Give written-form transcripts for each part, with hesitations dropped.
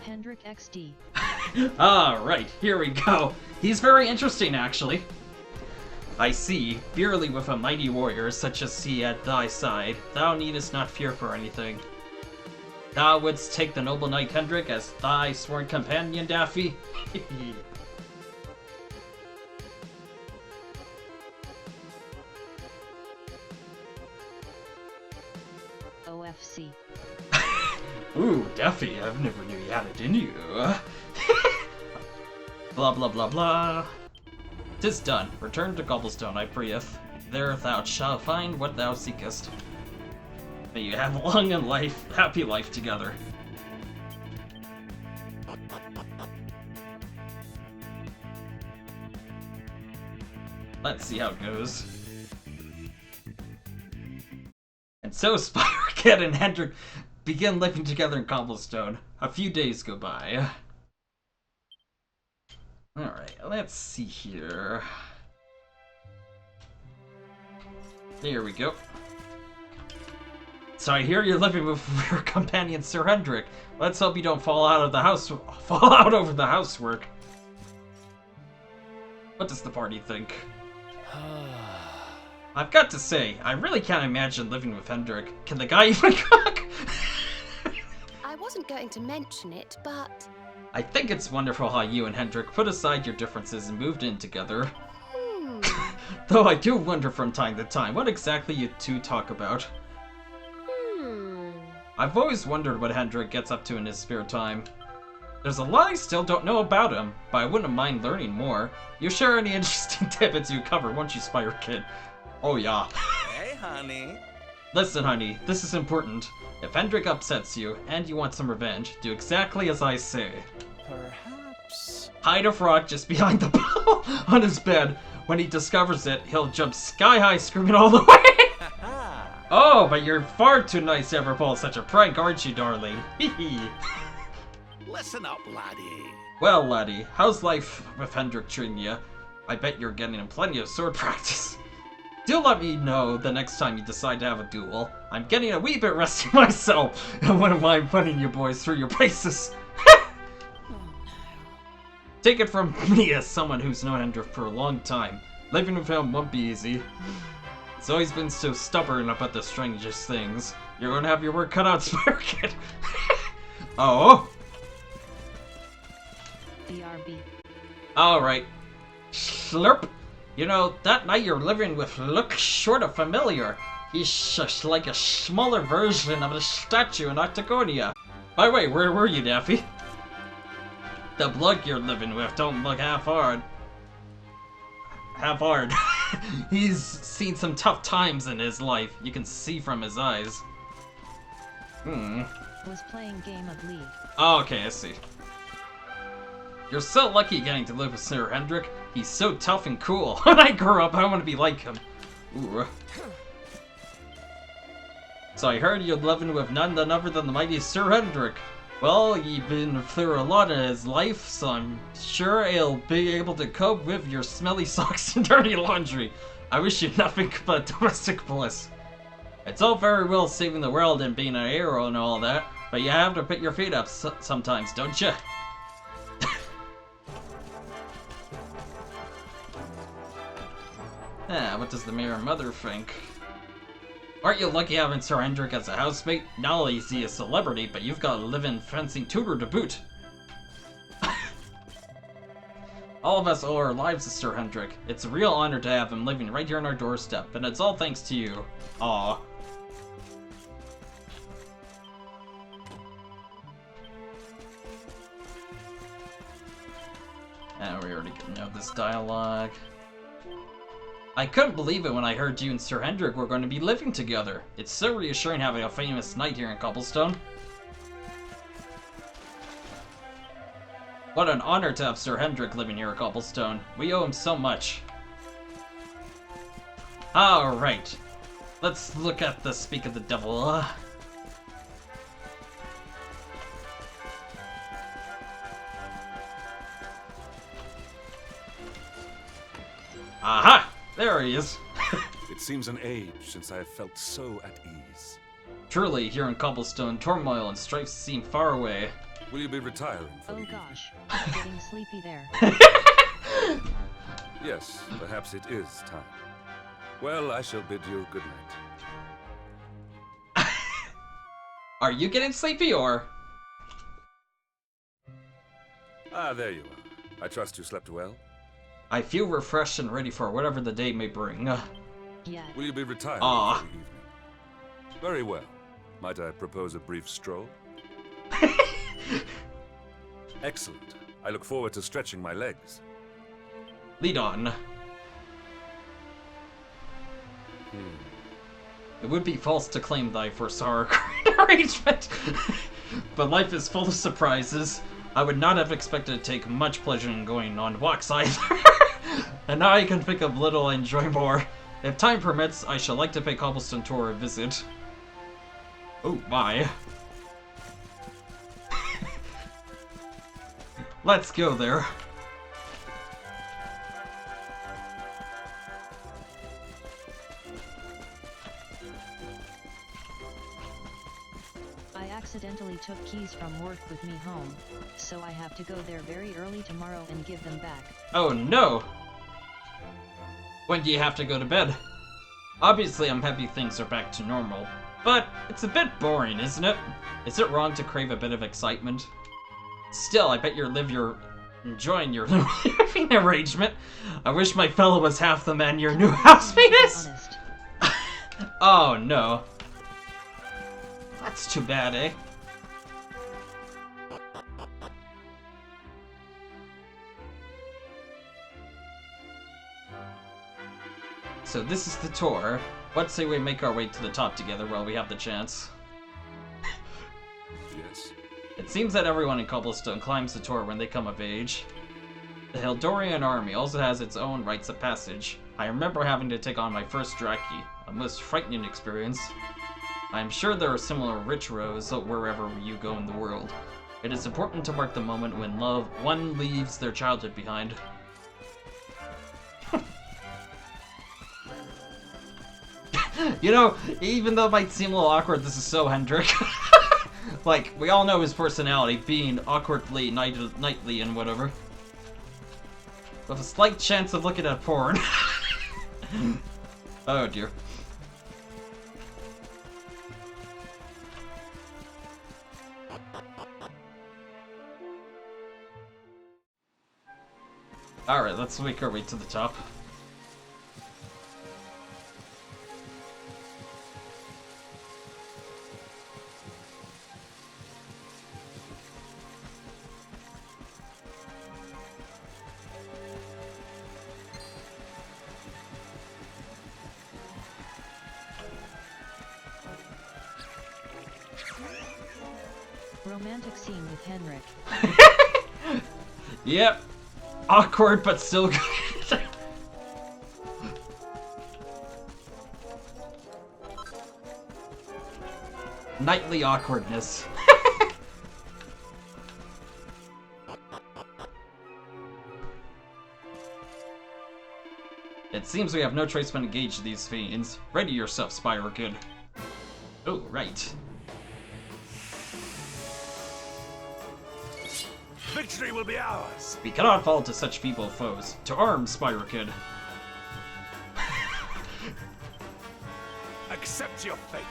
Hendrick XD. Right, here we go. He's very interesting, actually. I see, beerly with a mighty warrior such as he at thy side, thou needest not fear for anything. Thou wouldst take the noble knight Hendrick as thy sworn companion, Daafy? OFC. Ooh, Daafy, I've never knew you had it in you. Blah blah blah blah. 'Tis done. Return to Cobblestone, I prayeth. There thou shalt find what thou seekest. May you have a long and happy life together. Let's see how it goes. And so Spyro Kid and Hendrick begin living together in Cobblestone. A few days go by. Alright, let's see here. There we go. So I hear you're living with your companion Sir Hendrick. Let's hope you don't fall out over the housework. What does the party think? I've got to say, I really can't imagine living with Hendrick. Can the guy even cook? I wasn't going to mention it, but... I think it's wonderful how you and Hendrick put aside your differences and moved in together. Though I do wonder from time to time what exactly you two talk about. I've always wondered what Hendrick gets up to in his spare time. There's a lot I still don't know about him, but I wouldn't mind learning more. You share any interesting tidbits you cover, won't you, Spyro Kid? Oh yeah. Hey, honey. Listen, honey, this is important. If Hendrick upsets you, and you want some revenge, do exactly as I say. Perhaps. Hide a frog just behind the ball on his bed. When he discovers it, he'll jump sky high screaming all the way. Oh, but you're far too nice to ever pull such a prank, aren't you, darling? Hee. Listen up, laddie. Well, laddie, how's life with Hendrick treating you? I bet you're getting in plenty of sword practice. Do let me know the next time you decide to have a duel. I'm getting a wee bit rusty myself, and wouldn't mind putting you boys through your paces. Take it from me as someone who's known Hendrick for a long time. Living with him won't be easy. He's always been so stubborn about the strangest things. You're gonna have your work cut out, Spyro Kid. Oh. BRB. Alright. Slurp. You know, that knight you're living with looks sort of familiar. He's just like a smaller version of a statue in Octagonia. By the way, where were you, Daafy? The bloke you're living with don't look half hard. Half hard. He's seen some tough times in his life. You can see from his eyes. Was playing game of League. Oh, okay, I see. You're so lucky getting to live with Sir Hendrick. He's so tough and cool. When I grow up, I want to be like him. Ooh. So I heard you're living with none other than the mighty Sir Hendrick. Well, you've been through a lot in his life, so I'm sure he'll be able to cope with your smelly socks and dirty laundry. I wish you nothing but domestic bliss. It's all very well saving the world and being a hero and all that, but you have to put your feet up sometimes, don't you? What does the Mayor Mother think? Aren't you lucky having Sir Hendrick as a housemate? Not only is he a celebrity, but you've got a live-in fencing tutor to boot. All of us owe our lives to Sir Hendrick. It's a real honor to have him living right here on our doorstep, and it's all thanks to you. Aww. We already know this dialogue. I couldn't believe it when I heard you and Sir Hendrick were going to be living together. It's so reassuring having a famous knight here in Cobblestone. What an honor to have Sir Hendrick living here at Cobblestone. We owe him so much. Alright. Let's look at the Speak of the Devil. Aha! There he is. It seems an age since I have felt so at ease. Truly, here in Cobblestone, turmoil and strife seem far away. Will you be retiring for the Oh evening? gosh, I'm getting sleepy there. Yes, perhaps it is time. Well, I shall bid you good night. Are you getting sleepy, or? Ah, there you are. I trust you slept well. I feel refreshed and ready for whatever the day may bring. Yet. Will you be retiring Ah. for the evening? Very well. Might I propose a brief stroll? Excellent. I look forward to stretching my legs. Lead on. It would be false to claim that I foresaw our current arrangement, but life is full of surprises. I would not have expected to take much pleasure in going on walks either, and now I can think of little I enjoy more. If time permits, I shall like to pay Cobblestone Tour a visit. Oh my. Let's go there. I accidentally took keys from work with me home, so I have to go there very early tomorrow and give them back. Oh no! When do you have to go to bed? Obviously I'm happy things are back to normal, but it's a bit boring, isn't it? Is it wrong to crave a bit of excitement? Still, I bet you're enjoying your new living arrangement. I wish my fellow was half the man your new housemate is! Honest. Oh no. That's too bad, eh? So this is the tour. What say we make our way to the top together while we have the chance? Yes. It seems that everyone in Cobblestone climbs the tour when they come of age. The Hildorian army also has its own rites of passage. I remember having to take on my first Draki, a most frightening experience. I am sure there are similar rituals wherever you go in the world. It is important to mark the moment when one leaves their childhood behind. You know, even though it might seem a little awkward, this is so Hendrick. Like, we all know his personality, being awkwardly knightly and whatever. With a slight chance of looking at porn. Oh dear. Alright, let's make our way to the top. Romantic scene with Hendrick. Yep. Awkward, but still good. Nightly awkwardness. It seems we have no choice but to engage these fiends. Ready yourself, Spyro Kid. Oh, right. Victory will be ours! We cannot fall to such feeble foes. To arms, Spyro Kid. Accept your fate.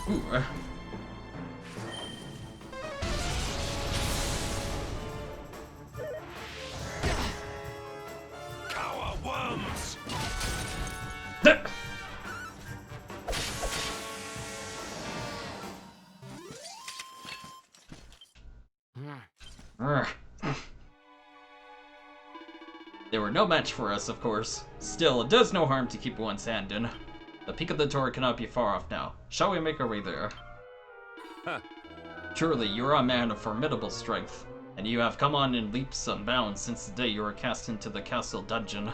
Ooh. Cower worms! They were no match for us, of course. Still, it does no harm to keep one's hand in. The peak of the tower cannot be far off now. Shall we make our way there? Huh. Truly, you are a man of formidable strength, and you have come on in leaps and bounds since the day you were cast into the castle dungeon.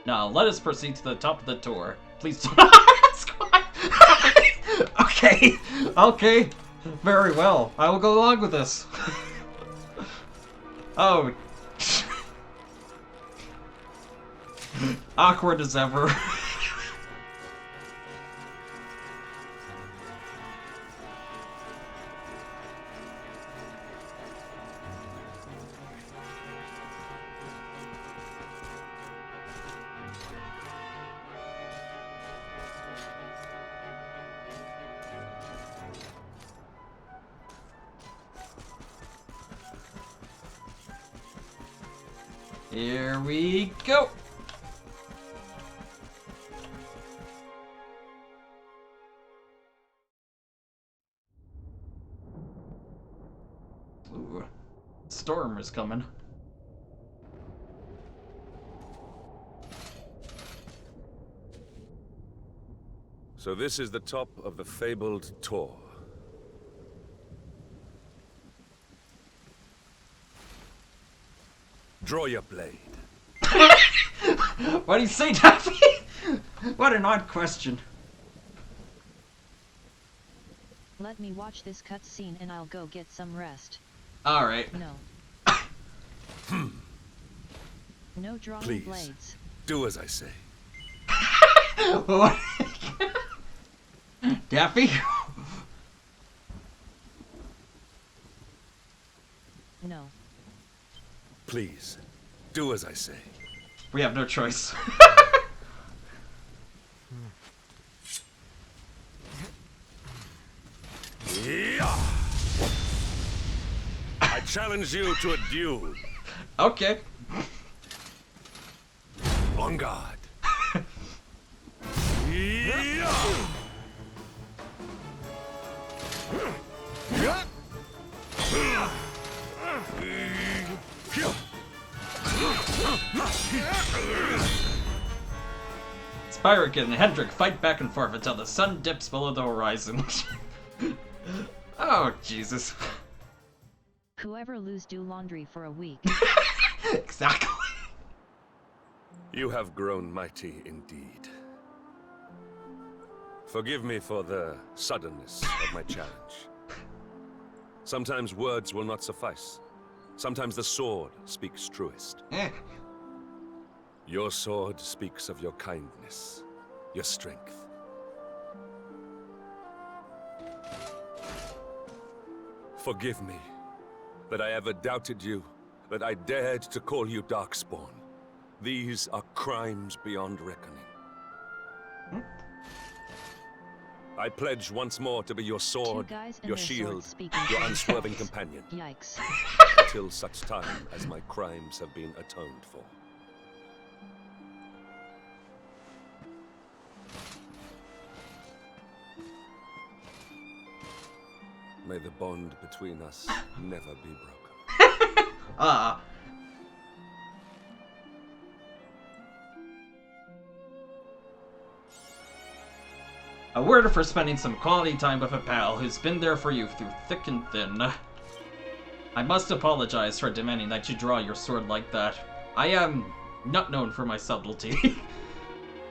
Now, let us proceed to the top of the tower. Please do not ask why. Okay, very well. I will go along with this. Oh. Awkward as ever. Here we go! Ooh, storm is coming. So this is the top of the fabled Tor. Draw your blade. What do you say, Daffy? What an odd question. Let me watch this cutscene and I'll go get some rest. Alright. No. No drawing Please. blades. Do as I say. What? Daffy? No. Please, do as I say. We have no choice. I challenge you to a duel. Okay. On guard. Spyric and Hendrick fight back and forth until the sun dips below the horizon. Oh, Jesus. Whoever lose do laundry for a week. Exactly. You have grown mighty indeed. Forgive me for the suddenness of my challenge. Sometimes words will not suffice. Sometimes the sword speaks truest. Your sword speaks of your kindness, your strength. Forgive me that I ever doubted you, that I dared to call you Darkspawn. These are crimes beyond reckoning. I pledge once more to be your sword, Two guys and your their shield, swords speaking your for unswerving themselves. companion, Yikes. until such time as my crimes have been atoned for. May the bond between us never be broken. A word for spending some quality time with a pal who's been there for you through thick and thin. I must apologize for demanding that you draw your sword like that. I am not known for my subtlety.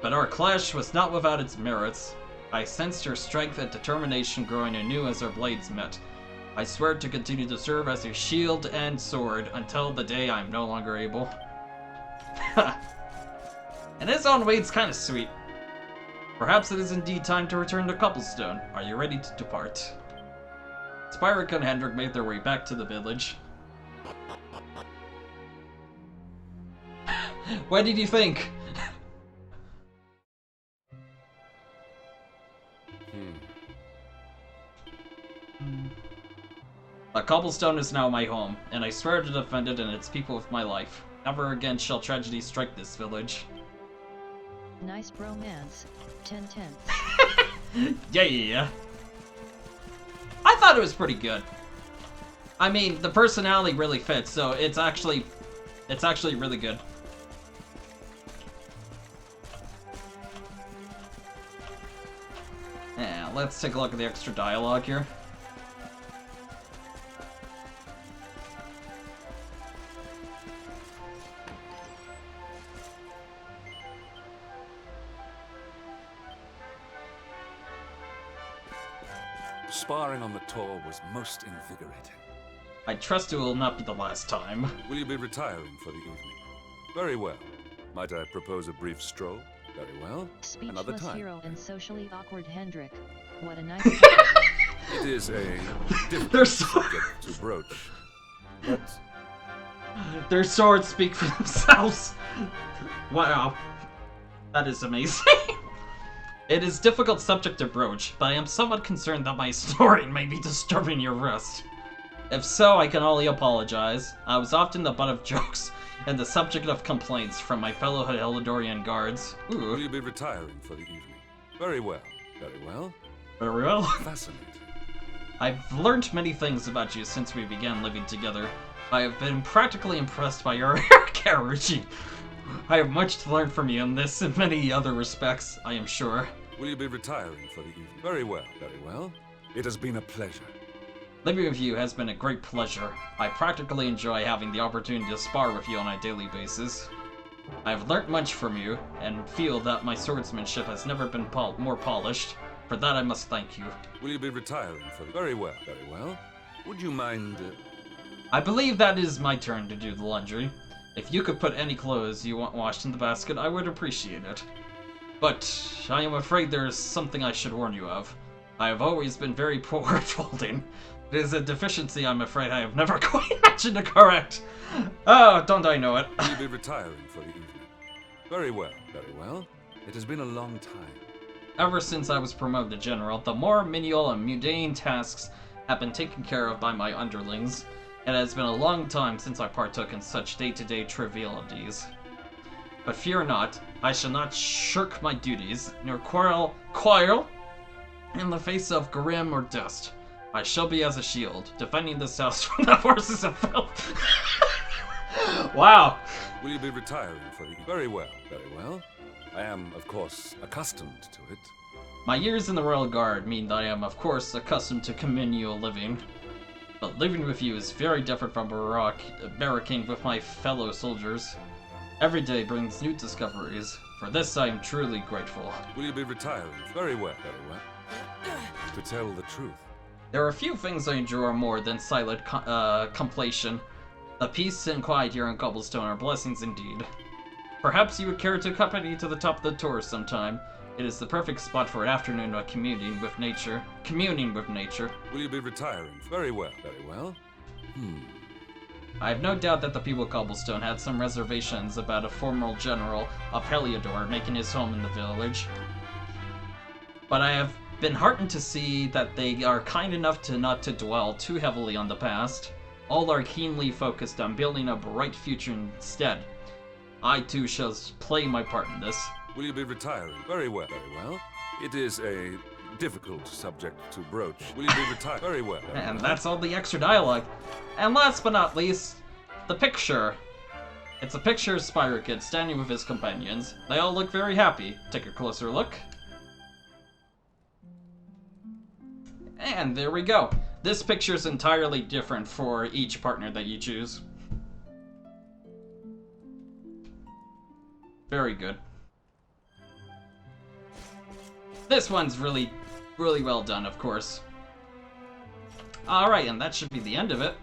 But our clash was not without its merits. I sensed your strength and determination growing anew as our blades met. I swear to continue to serve as your shield and sword until the day I am no longer able. In his own way, it's kind of sweet. Perhaps it is indeed time to return to Cobblestone. Are you ready to depart? Spyric and Hendrick made their way back to the village. What did you think? Cobblestone is now my home, and I swear to defend it and its people with my life. Never again shall tragedy strike this village. Nice bromance. 10/10. Yeah. I thought it was pretty good. I mean, the personality really fits, so it's actually really good. Yeah, let's take a look at the extra dialogue here. Sparring on the tour was most invigorating. I trust it will not be the last time. Will you be retiring for the evening? Very well. Might I propose a brief stroll? Very well. Another Speechless time. hero and socially awkward Hendrick. What a nice It is a difficult Their sword- subject to broach. But Their swords speak for themselves. Wow. That is amazing. It is difficult subject to broach, but I am somewhat concerned that my snoring may be disturbing your rest. If so, I can only apologize. I was often the butt of jokes and the subject of complaints from my fellow Helidorian guards. will Ooh, you be retiring for the evening? Very well. Very well. very well. Fascinating. I've learned many things about you since we began living together. I have been practically impressed by your hair care routine. I have much to learn from you in this and many other respects, I am sure. Will you be retiring for the evening? Very well. Very well. It has been a pleasure. Living with you has been a great pleasure. I practically enjoy having the opportunity to spar with you on a daily basis. I have learnt much from you, and feel that my swordsmanship has never been more polished. For that I must thank you. Will you be retiring for the... Very well. Very well. Would you mind... I believe that is my turn to do the laundry. If you could put any clothes you want washed in the basket, I would appreciate it. But I am afraid there is something I should warn you of. I have always been very poor at folding. It is a deficiency I'm afraid I have never quite managed to correct. Oh, don't I know it. Will you be retiring for the evening? Very well. Very well. It has been a long time. Ever since I was promoted to general, the more menial and mundane tasks have been taken care of by my underlings. It has been a long time since I partook in such day-to-day trivialities. But fear not, I shall not shirk my duties, nor quarrel in the face of grim or dust. I shall be as a shield, defending this house from the forces of filth. Wow. Will you be retiring for the... Very well. Very well. I am, of course, accustomed to it. My years in the Royal Guard mean that I am, of course, accustomed to communal living. But living with you is very different from barracking with my fellow soldiers. Every day brings new discoveries. For this I am truly grateful. Will you be retiring? Very well. Very well. To tell the truth. There are few things I enjoy more than silent contemplation. The peace and quiet here in Cobblestone are blessings indeed. Perhaps you would care to accompany me to the top of the tour sometime. It is the perfect spot for an afternoon of communing with nature. Will you be retiring? Very well. Very well. I have no doubt that the people of Cobblestone had some reservations about a former general of Heliodor making his home in the village. But I have been heartened to see that they are kind enough to not to dwell too heavily on the past. All are keenly focused on building a bright future instead. I too shall play my part in this. Will you be retiring? Very well. Very well. It is a difficult subject to broach. Will you be retired? Very well. Very And well. that's all the extra dialogue. And last but not least, the picture. It's a picture of Spyro Kid standing with his companions. They all look very happy. Take a closer look. And there we go. This picture is entirely different for each partner that you choose. Very good. This one's really well done, of course. Alright, and that should be the end of it.